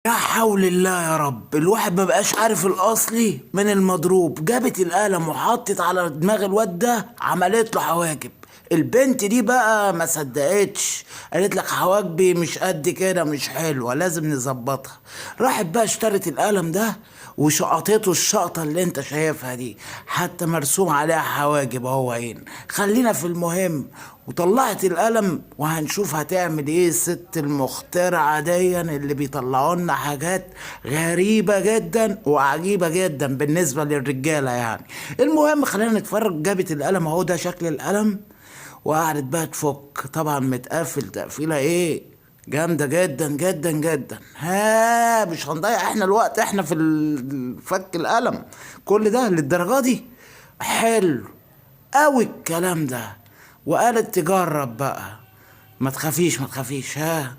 لا حول الله يا رب، الواحد مبقاش عارف الاصلي من المضروب. جابت القلم وحطت على دماغ الواد ده، عملت له حواجب. البنت دي بقى ما صدقتش، قالت لك حواجبي مش قد كده، مش حلوه، لازم نظبطها. راحت بقى اشترت القلم ده وشقطته الشقطه اللي انت شايفها دي، حتى مرسوم عليها حواجب اهو عين. خلينا في المهم. وطلعت القلم وهنشوف هتعمل ايه الست المخترعه دي اللي بيطلعوا لنا حاجات غريبه جدا وعجيبه جدا بالنسبه للرجاله يعني. المهم خلينا نتفرج. جابت القلم اهو، ده شكل القلم، وقعدت بقى تفك. طبعا متقفل تقفيله ايه جامده جدا جدا جدا. ها مش هنضيع احنا الوقت، احنا في فك القلم كل ده للدرجه دي؟ حلو قوي الكلام ده. وقالت تجرب بقى. ما تخافيش ما تخافيش، ها